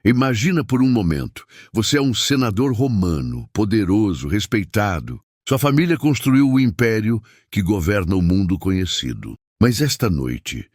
Imagina por um momento, você é um senador romano, poderoso, respeitado. Sua família construiu o império que governa o mundo conhecido. Mas esta noite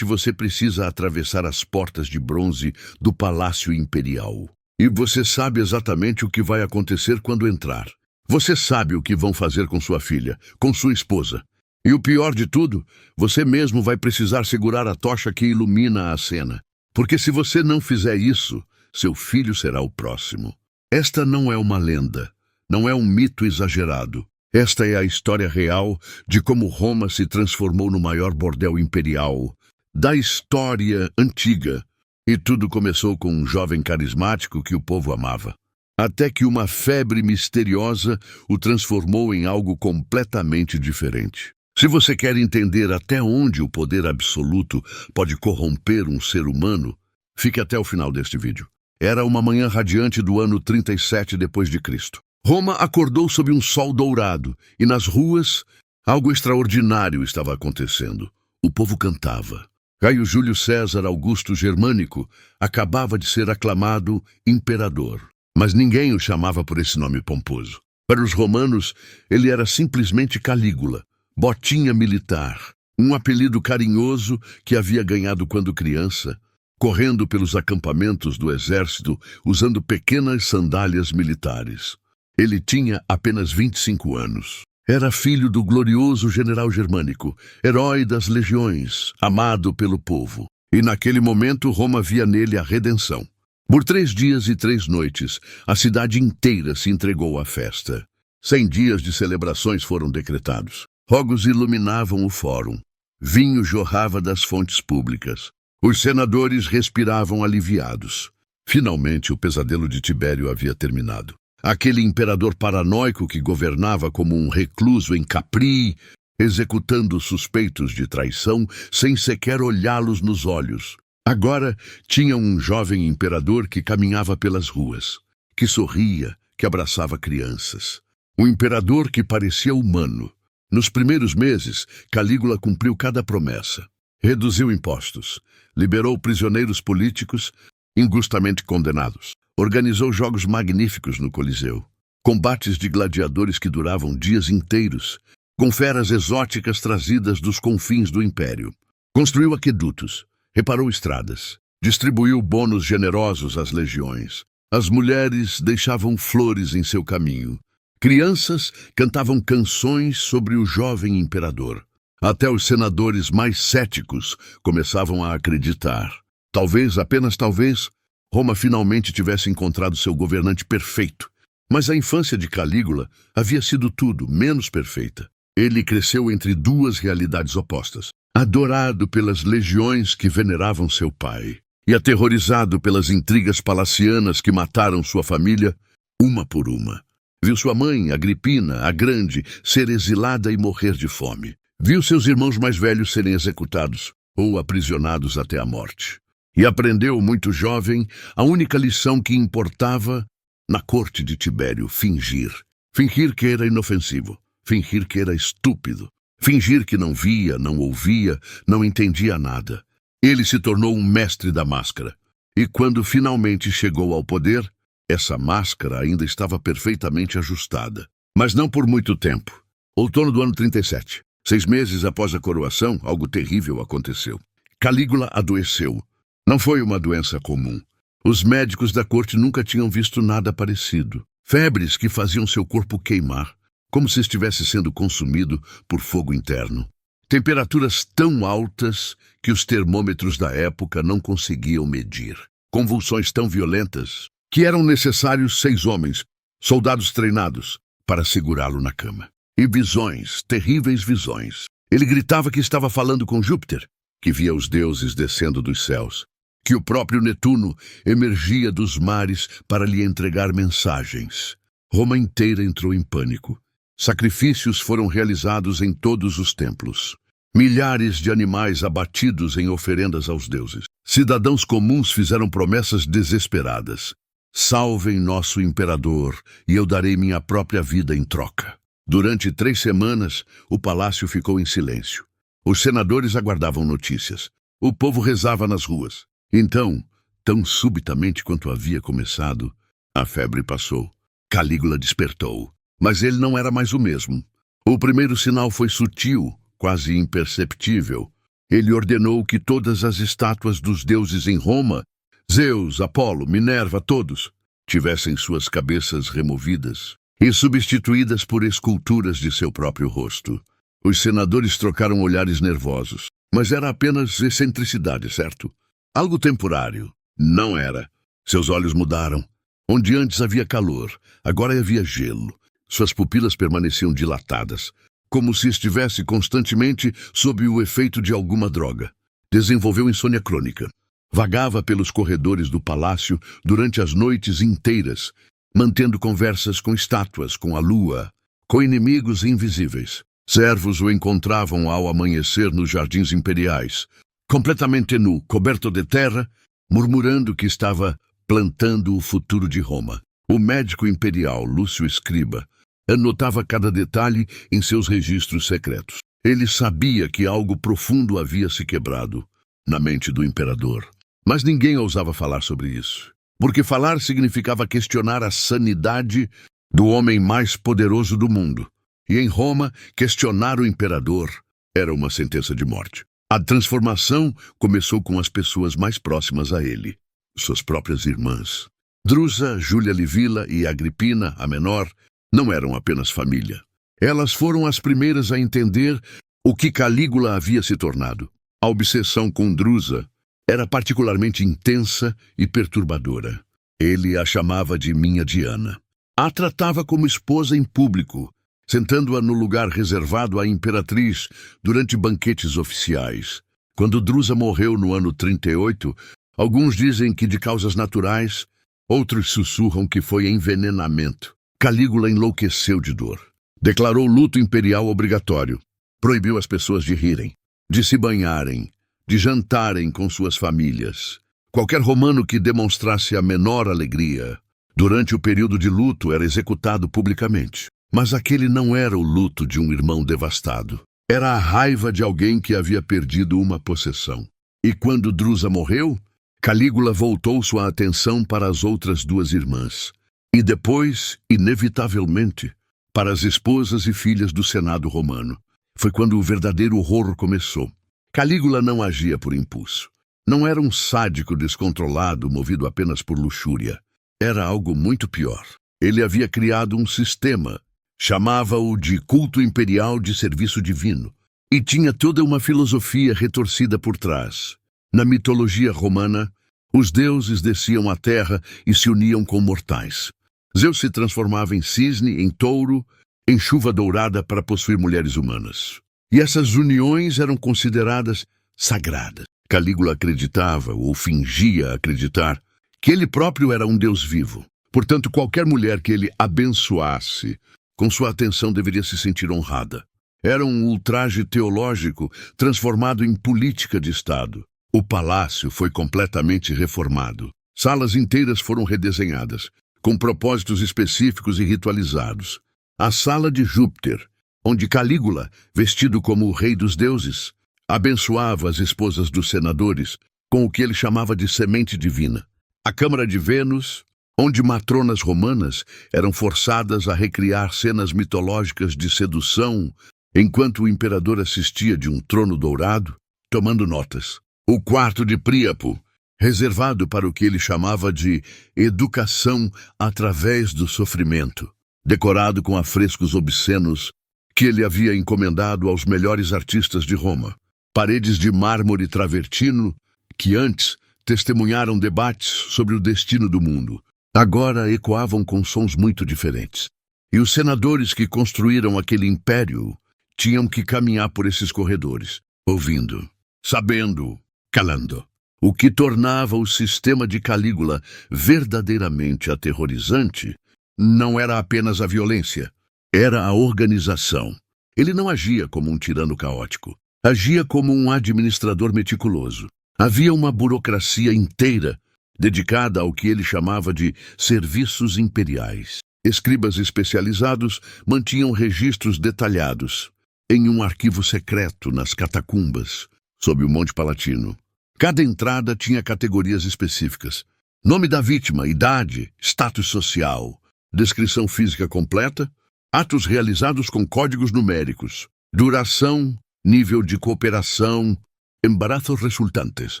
você precisa atravessar as portas de bronze do Palácio Imperial. E você sabe exatamente o que vai acontecer quando entrar. Você sabe o que vão fazer com sua filha, com sua esposa. E o pior de tudo, você mesmo vai precisar segurar a tocha que ilumina a cena. Porque se você não fizer isso, seu filho será o próximo. Esta não é uma lenda, não é um mito exagerado. Esta é a história real de como Roma se transformou no maior bordel imperial da história antiga. E tudo começou com um jovem carismático que o povo amava. Até que uma febre misteriosa o transformou em algo completamente diferente. Se você quer entender até onde o poder absoluto pode corromper um ser humano, fique até o final deste vídeo. Era uma manhã radiante do ano 37 depois de Cristo. Roma acordou sob um sol dourado e nas ruas algo extraordinário estava acontecendo. O povo cantava. Caio Júlio César Augusto Germânico acabava de ser aclamado imperador, mas ninguém o chamava por esse nome pomposo. Para os romanos, ele era simplesmente Calígula, Botinha militar, um apelido carinhoso que havia ganhado quando criança, correndo pelos acampamentos do exército usando pequenas sandálias militares. Ele tinha apenas 25 anos. Era filho do glorioso general Germânico, herói das legiões, amado pelo povo. E naquele momento Roma via nele a redenção. Por 3 dias e 3 noites, a cidade inteira se entregou à festa. 100 dias de celebrações foram decretados. Fogos iluminavam o fórum. Vinho jorrava das fontes públicas. Os senadores respiravam aliviados. Finalmente o pesadelo de Tibério havia terminado. Aquele imperador paranoico que governava como um recluso em Capri, executando suspeitos de traição sem sequer olhá-los nos olhos. Agora tinha um jovem imperador que caminhava pelas ruas, que sorria, que abraçava crianças. Um imperador que parecia humano. Nos primeiros meses, Calígula cumpriu cada promessa. Reduziu impostos, liberou prisioneiros políticos injustamente condenados. Organizou jogos magníficos no Coliseu, combates de gladiadores que duravam dias inteiros, com feras exóticas trazidas dos confins do império. Construiu aquedutos, reparou estradas, distribuiu bônus generosos às legiões. As mulheres deixavam flores em seu caminho. Crianças cantavam canções sobre o jovem imperador. Até os senadores mais céticos começavam a acreditar. Talvez, apenas talvez, Roma finalmente tivesse encontrado seu governante perfeito. Mas a infância de Calígula havia sido tudo menos perfeita. Ele cresceu entre 2 realidades opostas. Adorado pelas legiões que veneravam seu pai e aterrorizado pelas intrigas palacianas que mataram sua família, uma por uma. Viu sua mãe, Agripina, a Grande, ser exilada e morrer de fome. Viu seus irmãos mais velhos serem executados ou aprisionados até a morte. E aprendeu, muito jovem, a única lição que importava na corte de Tibério: fingir. Fingir que era inofensivo. Fingir que era estúpido. Fingir que não via, não ouvia, não entendia nada. Ele se tornou um mestre da máscara. E quando finalmente chegou ao poder, essa máscara ainda estava perfeitamente ajustada. Mas não por muito tempo. Outono do ano 37. 6 meses após a coroação, algo terrível aconteceu. Calígula adoeceu. Não foi uma doença comum. Os médicos da corte nunca tinham visto nada parecido. Febres que faziam seu corpo queimar, como se estivesse sendo consumido por fogo interno. Temperaturas tão altas que os termômetros da época não conseguiam medir. Convulsões tão violentas que eram necessários 6 homens, soldados treinados, para segurá-lo na cama. E visões, terríveis visões. Ele gritava que estava falando com Júpiter, que via os deuses descendo dos céus, que o próprio Netuno emergia dos mares para lhe entregar mensagens. Roma inteira entrou em pânico. Sacrifícios foram realizados em todos os templos. Milhares de animais abatidos em oferendas aos deuses. Cidadãos comuns fizeram promessas desesperadas. Salvem nosso imperador, e eu darei minha própria vida em troca. Durante 3 semanas, o palácio ficou em silêncio. Os senadores aguardavam notícias. O povo rezava nas ruas. Então, Tão subitamente quanto havia começado, a febre passou. Calígula despertou, mas ele não era mais o mesmo. O primeiro sinal foi sutil, quase imperceptível. Ele ordenou que todas as estátuas dos deuses em Roma, Zeus, Apolo, Minerva, todos, tivessem suas cabeças removidas e substituídas por esculturas de seu próprio rosto. Os senadores trocaram olhares nervosos, mas era apenas excentricidade, certo? Algo temporário. Não era. Seus olhos mudaram. Onde antes havia calor, agora havia gelo. Suas pupilas permaneciam dilatadas, como se estivesse constantemente sob o efeito de alguma droga. Desenvolveu insônia crônica. Vagava pelos corredores do palácio durante as noites inteiras, mantendo conversas com estátuas, com a lua, com inimigos invisíveis. Servos o encontravam ao amanhecer nos jardins imperiais, completamente nu, coberto de terra, murmurando que estava plantando o futuro de Roma. O médico imperial, Lúcio Escriba, anotava cada detalhe em seus registros secretos. Ele sabia que algo profundo havia se quebrado na mente do imperador. Mas ninguém ousava falar sobre isso, porque falar significava questionar a sanidade do homem mais poderoso do mundo. E em Roma, questionar o imperador era uma sentença de morte. A transformação começou com as pessoas mais próximas a ele, suas próprias irmãs. Drusa, Júlia Livila e Agripina, a menor, não eram apenas família. Elas foram as primeiras a entender o que Calígula havia se tornado. A obsessão com Drusa era particularmente intensa e perturbadora. Ele a chamava de minha Diana. A tratava como esposa em público, sentando-a no lugar reservado à imperatriz durante banquetes oficiais. Quando Drusa morreu no ano 38, alguns dizem que de causas naturais, outros sussurram que foi envenenamento. Calígula enlouqueceu de dor. Declarou luto imperial obrigatório. Proibiu as pessoas de rirem, de se banharem, de jantarem com suas famílias. Qualquer romano que demonstrasse a menor alegria durante o período de luto era executado publicamente. Mas aquele não era o luto de um irmão devastado. Era a raiva de alguém que havia perdido uma possessão. E quando Drusa morreu, Calígula voltou sua atenção para as outras duas irmãs. E depois, inevitavelmente, para as esposas e filhas do Senado romano. Foi quando o verdadeiro horror começou. Calígula não agia por impulso. Não era um sádico descontrolado movido apenas por luxúria. Era algo muito pior. Ele havia criado um sistema. Chamava-o de culto imperial de serviço divino. E tinha toda uma filosofia retorcida por trás. Na mitologia romana, os deuses desciam à terra e se uniam com mortais. Zeus se transformava em cisne, em touro, em chuva dourada para possuir mulheres humanas. E essas uniões eram consideradas sagradas. Calígula acreditava, ou fingia acreditar, que ele próprio era um deus vivo. Portanto, qualquer mulher que ele abençoasse, com sua atenção deveria se sentir honrada. Era um ultraje teológico transformado em política de Estado. O palácio foi completamente reformado. Salas inteiras foram redesenhadas, com propósitos específicos e ritualizados. A sala de Júpiter, onde Calígula, vestido como o rei dos deuses, abençoava as esposas dos senadores com o que ele chamava de semente divina. A Câmara de Vênus, onde matronas romanas eram forçadas a recriar cenas mitológicas de sedução enquanto o imperador assistia de um trono dourado, tomando notas. O quarto de Príapo, reservado para o que ele chamava de educação através do sofrimento, decorado com afrescos obscenos que ele havia encomendado aos melhores artistas de Roma. Paredes de mármore travertino que antes testemunharam debates sobre o destino do mundo, agora ecoavam com sons muito diferentes. E os senadores que construíram aquele império tinham que caminhar por esses corredores, ouvindo, sabendo, calando. O que tornava o sistema de Calígula verdadeiramente aterrorizante não era apenas a violência, era a organização. Ele não agia como um tirano caótico, agia como um administrador meticuloso. Havia uma burocracia inteira dedicada ao que ele chamava de serviços imperiais. Escribas especializados mantinham registros detalhados em um arquivo secreto nas catacumbas, sob o Monte Palatino. Cada entrada tinha categorias específicas: nome da vítima, idade, status social, descrição física completa, atos realizados com códigos numéricos, duração, nível de cooperação, embaraços resultantes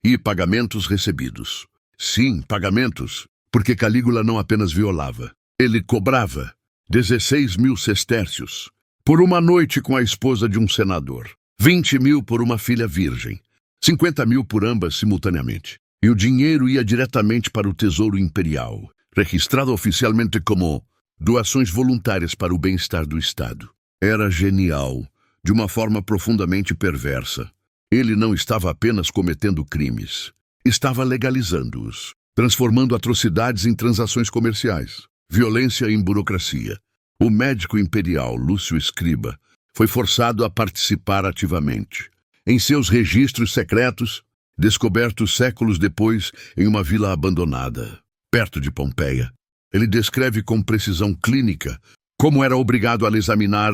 e pagamentos recebidos. Sim, pagamentos, porque Calígula não apenas violava, ele cobrava 16.000 sestércios por uma noite com a esposa de um senador, 20.000 por uma filha virgem, 50.000 por ambas simultaneamente. E o dinheiro ia diretamente para o Tesouro Imperial, registrado oficialmente como doações voluntárias para o bem-estar do Estado. Era genial, de uma forma profundamente perversa. Ele não estava apenas cometendo crimes, estava legalizando-os, transformando atrocidades em transações comerciais, violência em burocracia. O médico imperial Lúcio Escriba foi forçado a participar ativamente. Em seus registros secretos, descobertos séculos depois em uma vila abandonada, perto de Pompeia, ele descreve com precisão clínica como era obrigado a examinar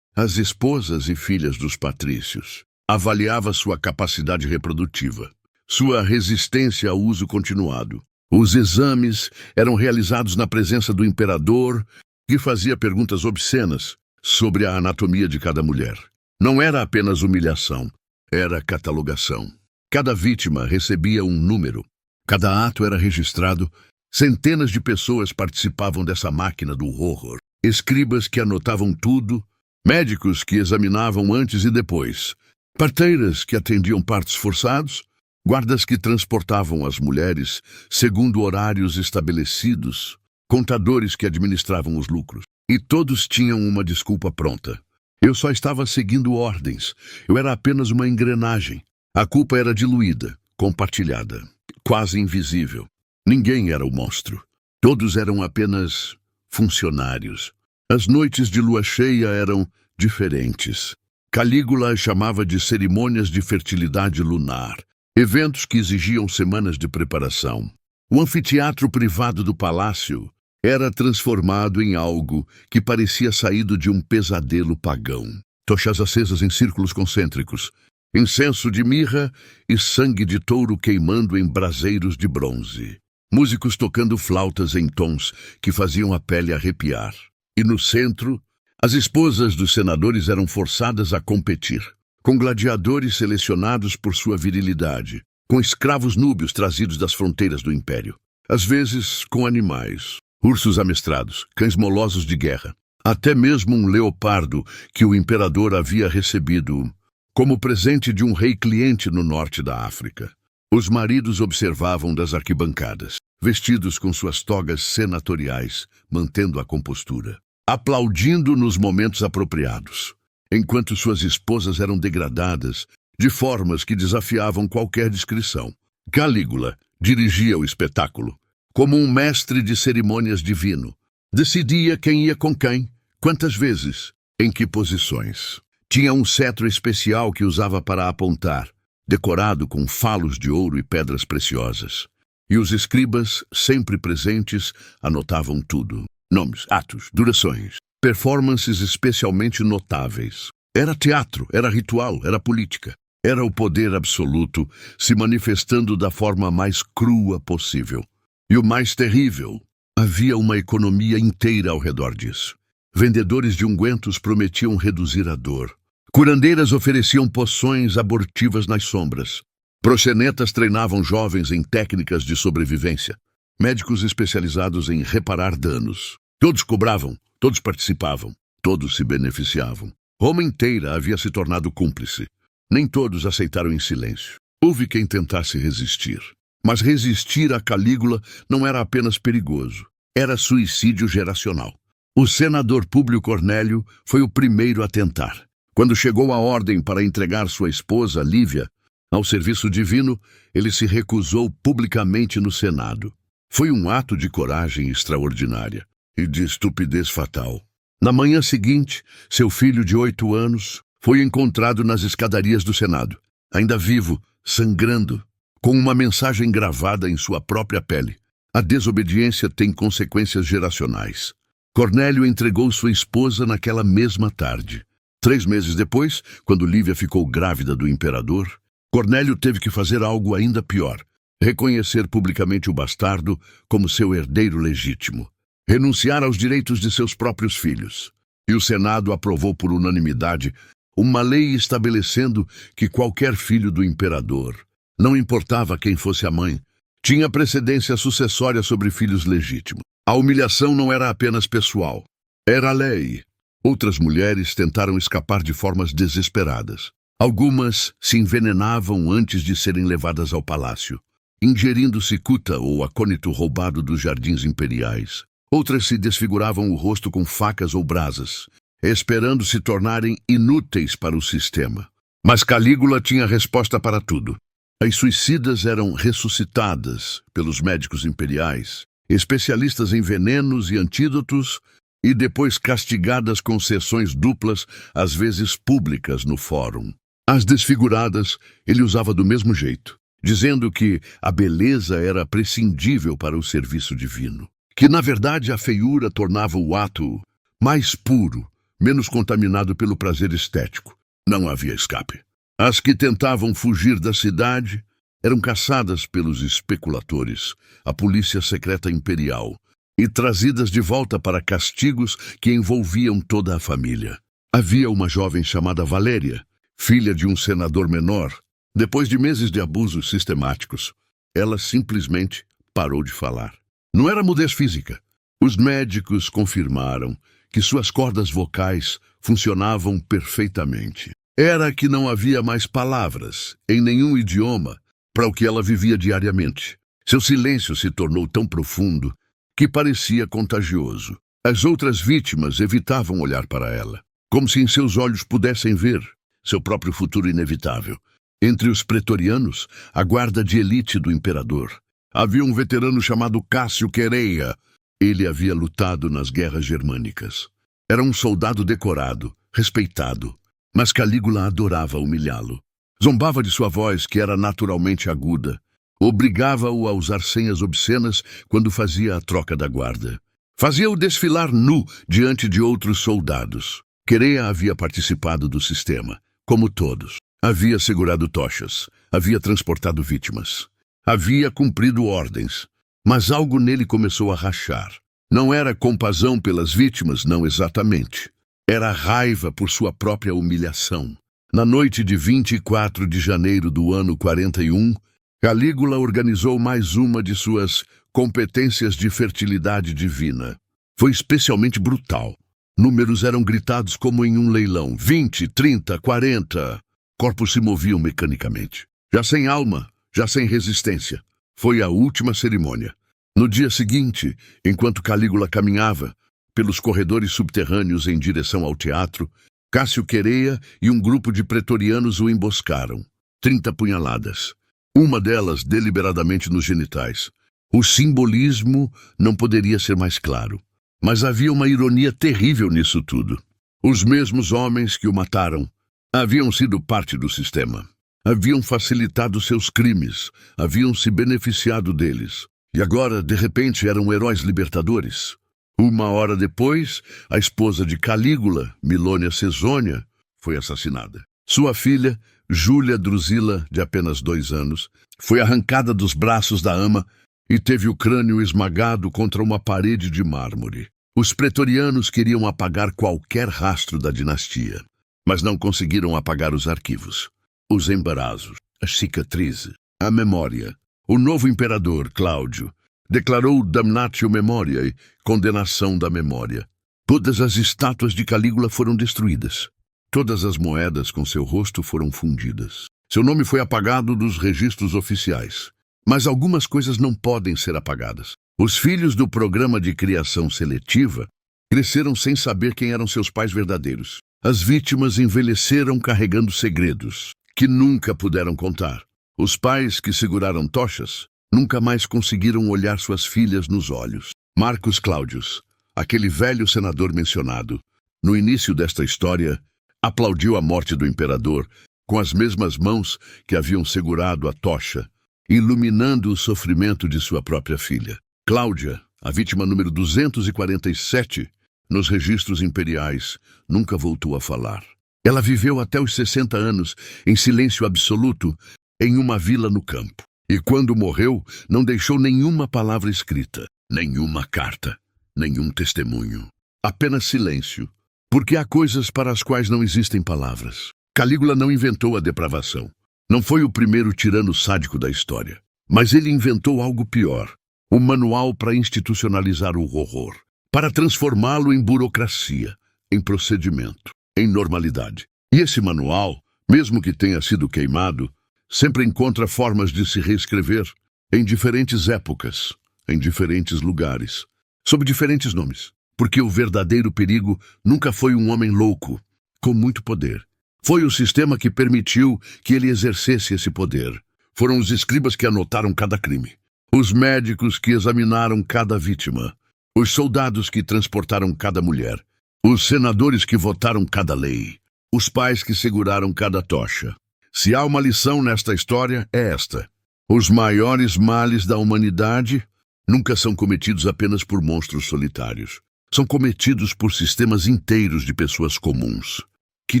as esposas e filhas dos patrícios. Avaliava sua capacidade reprodutiva, sua resistência ao uso continuado. Os exames eram realizados na presença do imperador, que fazia perguntas obscenas sobre a anatomia de cada mulher. Não era apenas humilhação, era catalogação. Cada vítima recebia um número. Cada ato era registrado. Centenas de pessoas participavam dessa máquina do horror. Escribas que anotavam tudo, médicos que examinavam antes e depois, parteiras que atendiam partos forçados, guardas que transportavam as mulheres segundo horários estabelecidos, contadores que administravam os lucros. E todos tinham uma desculpa pronta. Eu só estava seguindo ordens. Eu era apenas uma engrenagem. A culpa era diluída, compartilhada, quase invisível. Ninguém era o monstro. Todos eram apenas funcionários. As noites de lua cheia eram diferentes. Calígula as chamava de cerimônias de fertilidade lunar, eventos que exigiam semanas de preparação. O anfiteatro privado do palácio era transformado em algo que parecia saído de um pesadelo pagão. Tochas acesas em círculos concêntricos, incenso de mirra e sangue de touro queimando em braseiros de bronze. Músicos tocando flautas em tons que faziam a pele arrepiar. E no centro, as esposas dos senadores eram forçadas a competir, com gladiadores selecionados por sua virilidade, com escravos núbios trazidos das fronteiras do império, às vezes com animais, ursos amestrados, cães molosos de guerra, até mesmo um leopardo que o imperador havia recebido como presente de um rei cliente no norte da África. Os maridos observavam das arquibancadas, vestidos com suas togas senatoriais, mantendo a compostura, aplaudindo nos momentos apropriados, enquanto suas esposas eram degradadas de formas que desafiavam qualquer descrição. Calígula dirigia o espetáculo, como um mestre de cerimônias divino. Decidia quem ia com quem, quantas vezes, em que posições. Tinha um cetro especial que usava para apontar, decorado com falos de ouro e pedras preciosas. E os escribas, sempre presentes, anotavam tudo. Nomes, atos, durações, performances especialmente notáveis. Era teatro, era ritual, era política. Era o poder absoluto se manifestando da forma mais crua possível. E o mais terrível, havia uma economia inteira ao redor disso. Vendedores de ungüentos prometiam reduzir a dor. Curandeiras ofereciam poções abortivas nas sombras. Proxenetas treinavam jovens em técnicas de sobrevivência. Médicos especializados em reparar danos. Todos cobravam, todos participavam, todos se beneficiavam. Roma inteira havia se tornado cúmplice. Nem todos aceitaram em silêncio. Houve quem tentasse resistir. Mas resistir a Calígula não era apenas perigoso. Era suicídio geracional. O senador Públio Cornélio foi o primeiro a tentar. Quando chegou a ordem para entregar sua esposa, Lívia, ao serviço divino, ele se recusou publicamente no Senado. Foi um ato de coragem extraordinária e de estupidez fatal. Na manhã seguinte, seu filho de 8 anos foi encontrado nas escadarias do Senado, ainda vivo, sangrando, com uma mensagem gravada em sua própria pele. A desobediência tem consequências geracionais. Cornélio entregou sua esposa naquela mesma tarde. 3 meses depois, quando Lívia ficou grávida do imperador, Cornélio teve que fazer algo ainda pior: reconhecer publicamente o bastardo como seu herdeiro legítimo, renunciar aos direitos de seus próprios filhos. E o Senado aprovou por unanimidade uma lei estabelecendo que qualquer filho do imperador, não importava quem fosse a mãe, tinha precedência sucessória sobre filhos legítimos. A humilhação não era apenas pessoal, era lei. Outras mulheres tentaram escapar de formas desesperadas. Algumas se envenenavam antes de serem levadas ao palácio, ingerindo cicuta ou acônito roubado dos jardins imperiais. Outras se desfiguravam o rosto com facas ou brasas, esperando se tornarem inúteis para o sistema. Mas Calígula tinha resposta para tudo. As suicidas eram ressuscitadas pelos médicos imperiais, especialistas em venenos e antídotos, e depois castigadas com sessões duplas, às vezes públicas, no fórum. As desfiguradas ele usava do mesmo jeito, dizendo que a beleza era prescindível para o serviço divino, que na verdade a feiura tornava o ato mais puro, menos contaminado pelo prazer estético. Não havia escape. As que tentavam fugir da cidade eram caçadas pelos especuladores, a polícia secreta imperial, e trazidas de volta para castigos que envolviam toda a família. Havia uma jovem chamada Valéria, filha de um senador menor. Depois de meses de abusos sistemáticos, ela simplesmente parou de falar. Não era mudez física. Os médicos confirmaram que suas cordas vocais funcionavam perfeitamente. Era que não havia mais palavras, em nenhum idioma, para o que ela vivia diariamente. Seu silêncio se tornou tão profundo que parecia contagioso. As outras vítimas evitavam olhar para ela, como se em seus olhos pudessem ver seu próprio futuro inevitável. Entre os pretorianos, a guarda de elite do imperador, havia um veterano chamado Cássio Quereia. Ele havia lutado nas guerras germânicas. Era um soldado decorado, respeitado, mas Calígula adorava humilhá-lo. Zombava de sua voz, que era naturalmente aguda. Obrigava-o a usar senhas obscenas quando fazia a troca da guarda. Fazia-o desfilar nu diante de outros soldados. Quereia havia participado do sistema, como todos. Havia segurado tochas, havia transportado vítimas, havia cumprido ordens. Mas algo nele começou a rachar. Não era compasão pelas vítimas, não exatamente. Era raiva por sua própria humilhação. Na noite de 24 de janeiro do ano 41, Calígula organizou mais uma de suas competências de fertilidade divina. Foi especialmente brutal. Números eram gritados como em um leilão. 20, 30, 40. Corpos se moviam mecanicamente. Já sem alma, já sem resistência. Foi a última cerimônia. No dia seguinte, enquanto Calígula caminhava pelos corredores subterrâneos em direção ao teatro, Cássio Quereia e um grupo de pretorianos o emboscaram. 30 punhaladas. Uma delas deliberadamente nos genitais. O simbolismo não poderia ser mais claro. Mas havia uma ironia terrível nisso tudo. Os mesmos homens que o mataram haviam sido parte do sistema. Haviam facilitado seus crimes, haviam se beneficiado deles. E agora, de repente, eram heróis libertadores. Uma hora depois, a esposa de Calígula, Milônia Cesônia, foi assassinada. Sua filha, Júlia Drusila, de apenas 2 anos, foi arrancada dos braços da ama e teve o crânio esmagado contra uma parede de mármore. Os pretorianos queriam apagar qualquer rastro da dinastia, mas não conseguiram apagar os arquivos, os embaraços, as cicatrizes, a memória. O novo imperador, Cláudio, declarou damnatio memoriae, condenação da memória. Todas as estátuas de Calígula foram destruídas. Todas as moedas com seu rosto foram fundidas. Seu nome foi apagado dos registros oficiais. Mas algumas coisas não podem ser apagadas. Os filhos do programa de criação seletiva cresceram sem saber quem eram seus pais verdadeiros. As vítimas envelheceram carregando segredos que nunca puderam contar. Os pais que seguraram tochas nunca mais conseguiram olhar suas filhas nos olhos. Marcus Claudius, aquele velho senador mencionado, no início desta história, aplaudiu a morte do imperador com as mesmas mãos que haviam segurado a tocha, iluminando o sofrimento de sua própria filha. Cláudia, a vítima número 247 nos registros imperiais, nunca voltou a falar. Ela viveu até os 60 anos em silêncio absoluto, em uma vila no campo. E quando morreu, não deixou nenhuma palavra escrita, nenhuma carta, nenhum testemunho. Apenas silêncio, porque há coisas para as quais não existem palavras. Calígula não inventou a depravação. Não foi o primeiro tirano sádico da história. Mas ele inventou algo pior. O manual para institucionalizar o horror. Para transformá-lo em burocracia, em procedimento, em normalidade. E esse manual, mesmo que tenha sido queimado, sempre encontra formas de se reescrever em diferentes épocas, em diferentes lugares, sob diferentes nomes. Porque o verdadeiro perigo nunca foi um homem louco, com muito poder. Foi o sistema que permitiu que ele exercesse esse poder. Foram os escribas que anotaram cada crime, os médicos que examinaram cada vítima, os soldados que transportaram cada mulher, os senadores que votaram cada lei, os pais que seguraram cada tocha. Se há uma lição nesta história, é esta. Os maiores males da humanidade nunca são cometidos apenas por monstros solitários. São cometidos por sistemas inteiros de pessoas comuns, que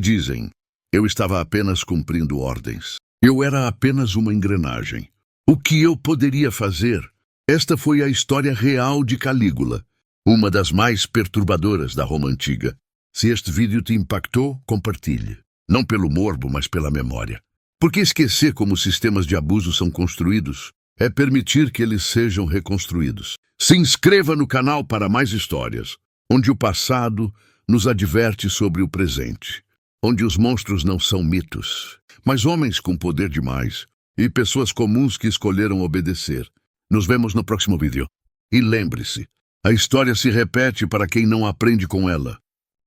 dizem, eu estava apenas cumprindo ordens. Eu era apenas uma engrenagem. O que eu poderia fazer? Esta foi a história real de Calígula, uma das mais perturbadoras da Roma Antiga. Se este vídeo te impactou, compartilhe. Não pelo morbo, mas pela memória. Porque esquecer como sistemas de abuso são construídos é permitir que eles sejam reconstruídos. Se inscreva no canal para mais histórias, onde o passado nos adverte sobre o presente, onde os monstros não são mitos, mas homens com poder demais e pessoas comuns que escolheram obedecer. Nos vemos no próximo vídeo. E lembre-se, a história se repete para quem não aprende com ela.